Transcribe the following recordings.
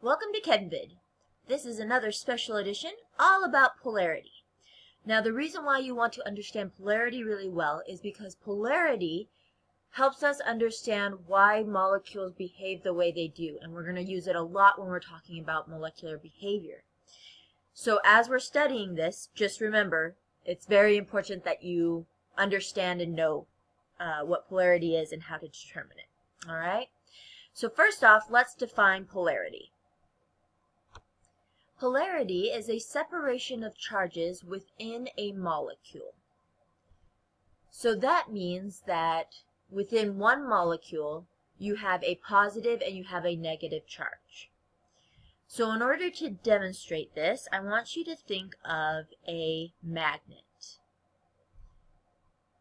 Welcome to ChemVid. This is another special edition all about polarity. Now the reason why you want to understand polarity really well is because polarity helps us understand why molecules behave the way they do, and we're going to use it a lot when we're talking about molecular behavior. So as we're studying this, just remember it's very important that you understand and know what polarity is and how to determine it. All right? So first off, let's define polarity. Polarity is a separation of charges within a molecule. So that means that within one molecule, you have a positive and you have a negative charge. So in order to demonstrate this, I want you to think of a magnet.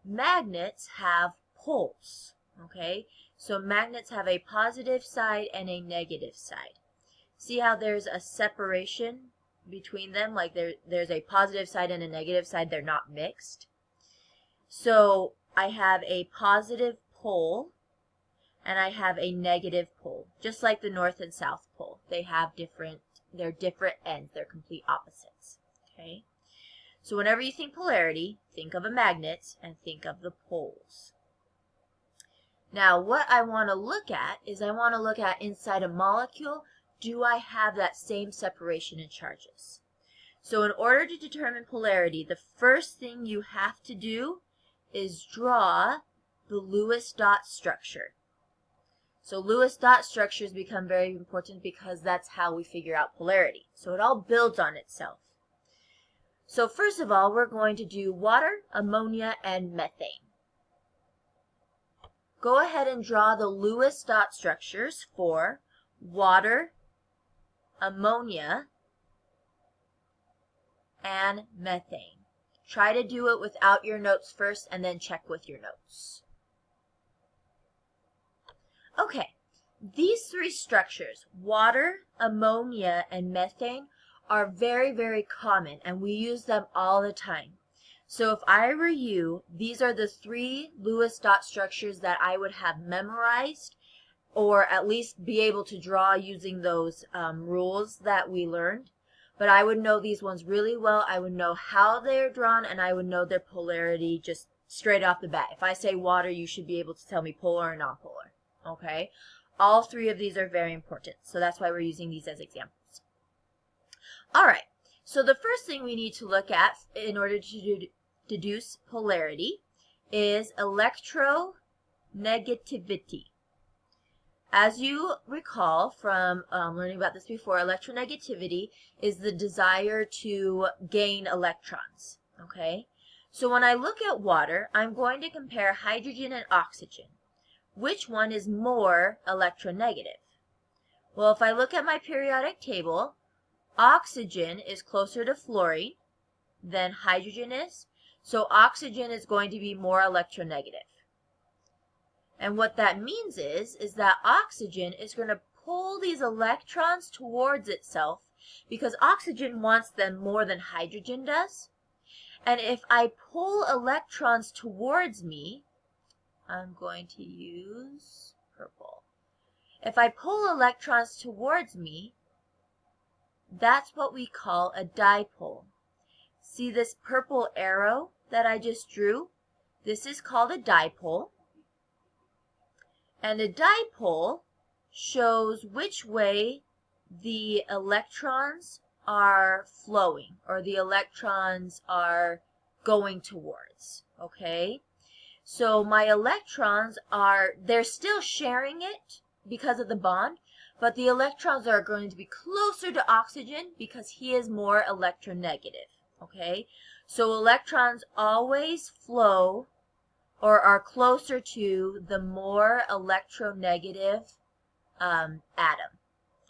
Magnets have poles, okay? So magnets have a positive side and a negative side. See how there's a separation between them? Like there's a positive side and a negative side. They're not mixed. So I have a positive pole and I have a negative pole. Just like the North and South Pole. They're different ends. They're complete opposites. Okay? So whenever you think polarity, think of a magnet and think of the poles. Now what I want to look at is I want to look at inside a molecule, do I have that same separation in charges? So in order to determine polarity, the first thing you have to do is draw the Lewis dot structure. So Lewis dot structures become very important because that's how we figure out polarity. So it all builds on itself. So first of all, we're going to do water, ammonia, and methane. Go ahead and draw the Lewis dot structures for water, ammonia, and methane. Try to do it without your notes first and then check with your notes. Okay, these three structures, water, ammonia, and methane, are very, very common and we use them all the time. So if I were you, these are the three Lewis dot structures that I would have memorized or at least be able to draw using those rules that we learned. But I would know these ones really well. I would know how they're drawn and I would know their polarity just straight off the bat. If I say water, you should be able to tell me polar or non-polar. Okay? All three of these are very important. So that's why we're using these as examples. Alright, so the first thing we need to look at in order to deduce polarity is electronegativity. As you recall from learning about this before, electronegativity is the desire to gain electrons. Okay? So when I look at water, I'm going to compare hydrogen and oxygen. Which one is more electronegative? Well, if I look at my periodic table, oxygen is closer to fluorine than hydrogen is. So oxygen is going to be more electronegative. And what that means is that oxygen is going to pull these electrons towards itself because oxygen wants them more than hydrogen does. And if I pull electrons towards me, I'm going to use purple. If I pull electrons towards me, that's what we call a dipole. See this purple arrow that I just drew? This is called a dipole. And a dipole shows which way the electrons are flowing or the electrons are going towards, okay? So my electrons they're still sharing it because of the bond, but the electrons are going to be closer to oxygen because he is more electronegative, okay? So electrons always flow or are closer to the more electronegative atom,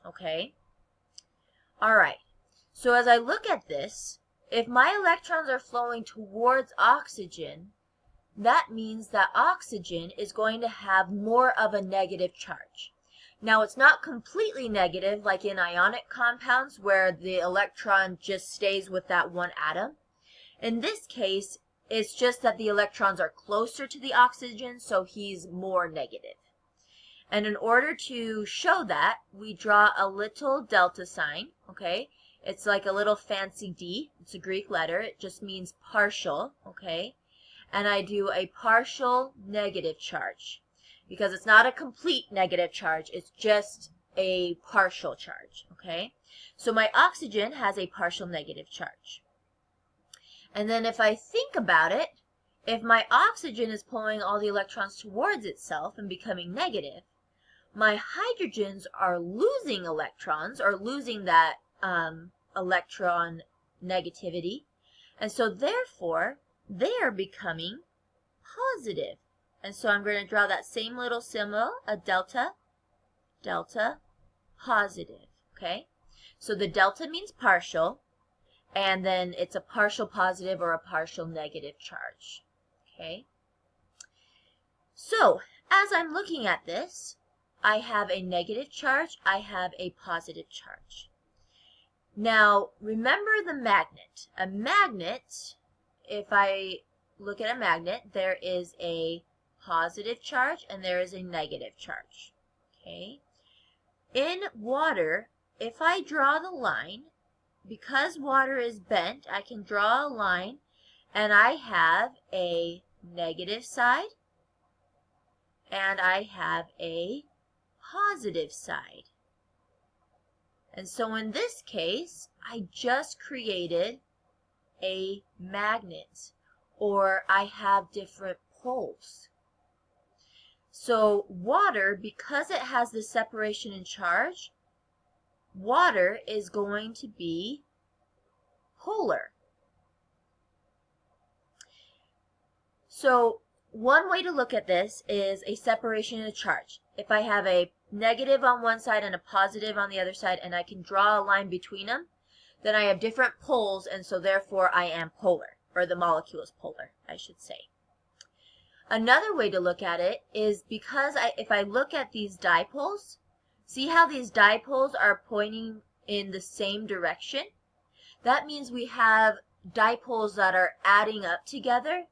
okay? All right, so as I look at this, if my electrons are flowing towards oxygen, that means that oxygen is going to have more of a negative charge. Now, it's not completely negative like in ionic compounds where the electron just stays with that one atom. In this case, it's just that the electrons are closer to the oxygen, so he's more negative. And in order to show that, we draw a little delta sign, okay? It's like a little fancy D. It's a Greek letter. It just means partial, okay? And I do a partial negative charge because it's not a complete negative charge. It's just a partial charge, okay? So my oxygen has a partial negative charge. And then if I think about it, if my oxygen is pulling all the electrons towards itself and becoming negative, my hydrogens are losing electrons or losing that electron negativity. And so therefore, they are becoming positive. And so I'm going to draw that same little symbol, a delta, delta, positive, okay? So the delta means partial, and then it's a partial positive or a partial negative charge, okay? So as I'm looking at this, I have a negative charge, I have a positive charge. Now, remember the magnet. A magnet, if I look at a magnet, there is a positive charge and there is a negative charge, okay? In water, if I draw the line, because water is bent, I can draw a line and I have a negative side and I have a positive side. And so in this case, I just created a magnet, or I have different poles. So water, because it has the separation in charge, water is going to be polar. So one way to look at this is a separation in charge. If I have a negative on one side and a positive on the other side, and I can draw a line between them, then I have different poles, and so therefore I am polar, or the molecule is polar, I should say. Another way to look at it is because if I look at these dipoles, see how these dipoles are pointing in the same direction? That means we have dipoles that are adding up together,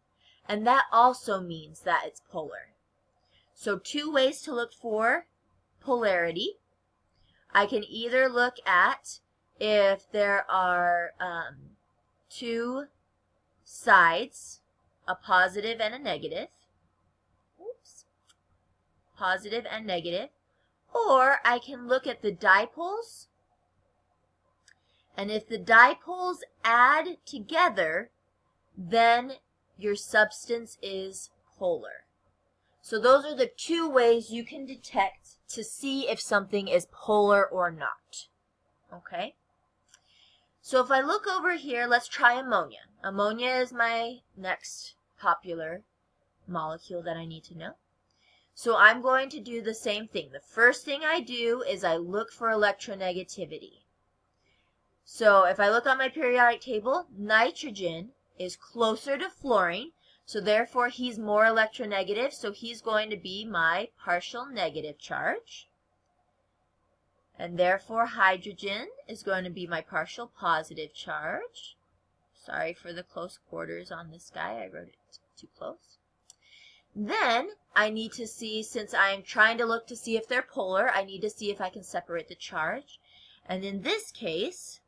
and that also means that it's polar. So two ways to look for polarity. I can either look at if there are two sides, a positive and a negative. Oops. Positive and negative. Or I can look at the dipoles, and if the dipoles add together, then your substance is polar. So those are the two ways you can detect to see if something is polar or not. Okay? So if I look over here, let's try ammonia. Ammonia is my next popular molecule that I need to know. So I'm going to do the same thing. The first thing I do is I look for electronegativity. So if I look on my periodic table, nitrogen is closer to fluorine, so therefore he's more electronegative, so he's going to be my partial negative charge. And therefore hydrogen is going to be my partial positive charge. Sorry for the close quarters on this guy, I wrote it too close. Then I need to see, since I'm trying to look to see if they're polar, I need to see if I can separate the charge. And in this case,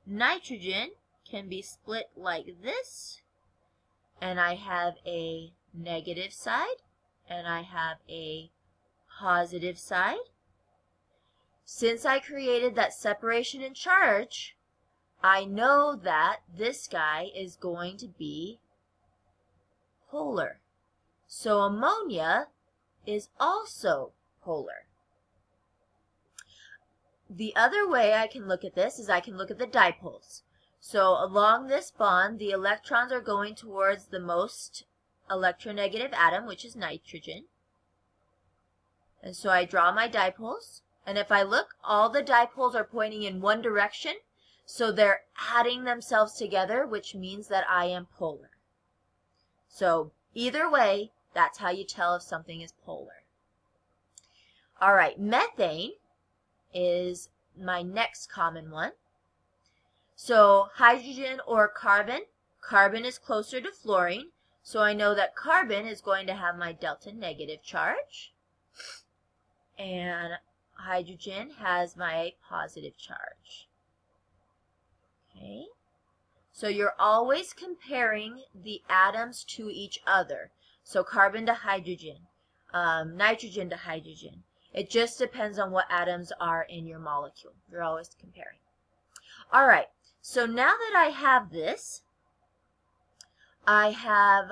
nitrogen can be split like this, and I have a negative side and I have a positive side. Since I created that separation in charge, I know that this guy is going to be polar. So ammonia is also polar. The other way I can look at this is I can look at the dipoles. So along this bond, the electrons are going towards the most electronegative atom, which is nitrogen. And so I draw my dipoles. And if I look, all the dipoles are pointing in one direction. So they're adding themselves together, which means that I am polar. So either way, that's how you tell if something is polar. All right, methane is my next common one. So hydrogen or carbon, carbon is closer to fluorine, so I know that carbon is going to have my delta negative charge. and hydrogen has my positive charge. Okay, so you're always comparing the atoms to each other. So carbon to hydrogen, nitrogen to hydrogen. It just depends on what atoms are in your molecule. You're always comparing. All right, so now that I have this, I have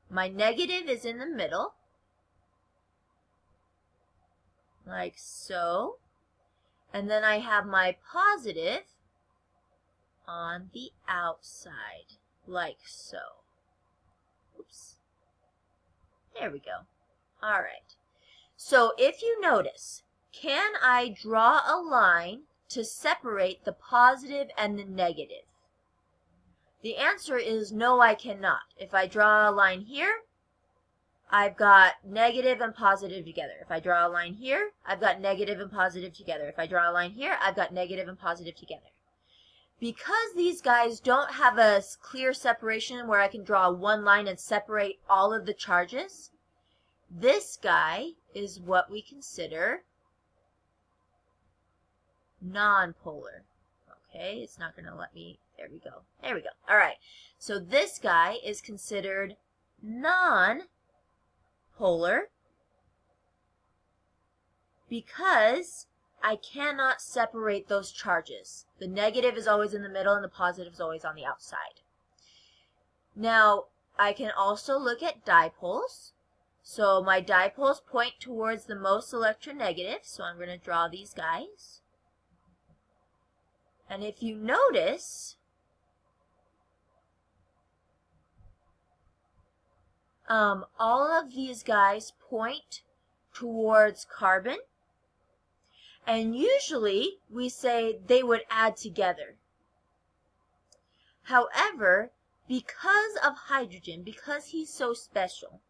my negative is in the middle, like so, and then I have my positive on the outside, like so. Oops. There we go. All right. So if you notice, can I draw a line to separate the positive and the negative? The answer is no, I cannot. If I draw a line here, I've got negative and positive together. If I draw a line here, I've got negative and positive together. If I draw a line here, I've got negative and positive together. Because these guys don't have a clear separation where I can draw one line and separate all of the charges, this guy is what we consider non-polar. Okay, it's not going to let me, there we go. There we go. All right, so this guy is considered non-polar because I cannot separate those charges. The negative is always in the middle and the positive is always on the outside. Now, I can also look at dipoles. So my dipoles point towards the most electronegative, so I'm going to draw these guys. And if you notice, all of these guys point towards carbon. And usually we say they would add together. However, because of hydrogen, because he's so special,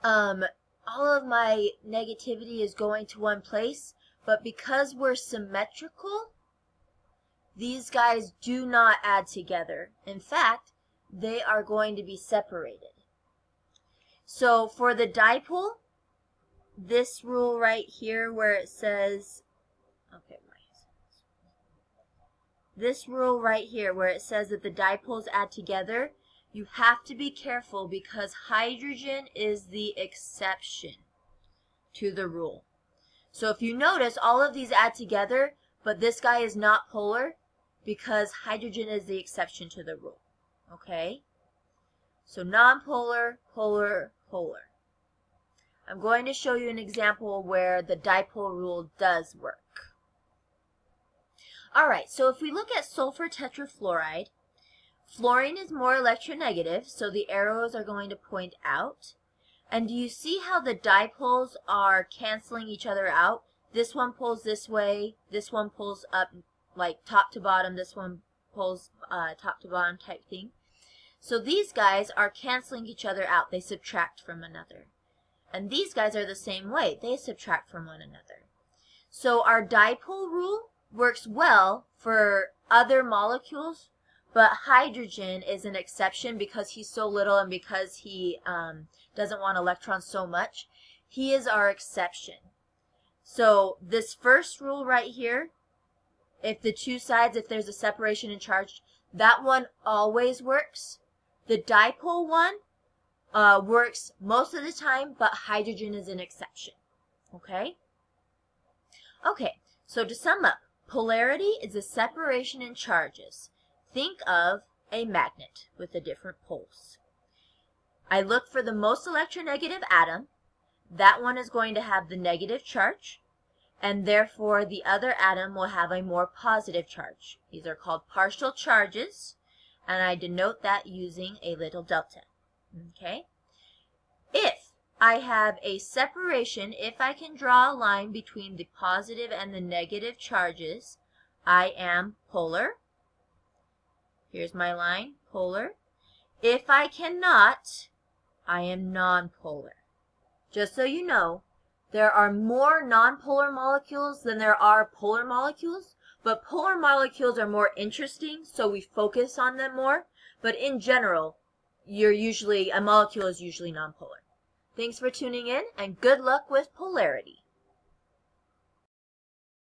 all of my negativity is going to one place, but because we're symmetrical, these guys do not add together. In fact, they are going to be separated. So for the dipole, this rule right here where it says, this rule right here where it says that the dipoles add together, you have to be careful because hydrogen is the exception to the rule. So if you notice, all of these add together, but this guy is not polar because hydrogen is the exception to the rule. Okay? So non-polar, polar, polar. I'm going to show you an example where the dipole rule does work. Alright, so if we look at sulfur tetrafluoride, fluorine is more electronegative, so the arrows are going to point out. And do you see how the dipoles are canceling each other out? This one pulls this way, this one pulls up like top to bottom, this one pulls top to bottom type thing. So these guys are canceling each other out. They subtract from another. And these guys are the same way. They subtract from one another. So our dipole rule works well for other molecules, but hydrogen is an exception because he's so little and because he doesn't want electrons so much. He is our exception. So this first rule right here, if the two sides, if there's a separation in charge, that one always works. The dipole one works most of the time, but hydrogen is an exception. Okay? Okay, so to sum up, polarity is a separation in charges. Think of a magnet with the different poles. I look for the most electronegative atom. That one is going to have the negative charge, and therefore the other atom will have a more positive charge. These are called partial charges, and I denote that using a little delta. Okay? If I have a separation, if I can draw a line between the positive and the negative charges, I am polar. Here's my line, polar. If I cannot, I am nonpolar. Just so you know, there are more nonpolar molecules than there are polar molecules, but polar molecules are more interesting, so we focus on them more. But in general, a molecule is usually nonpolar. Thanks for tuning in, and good luck with polarity.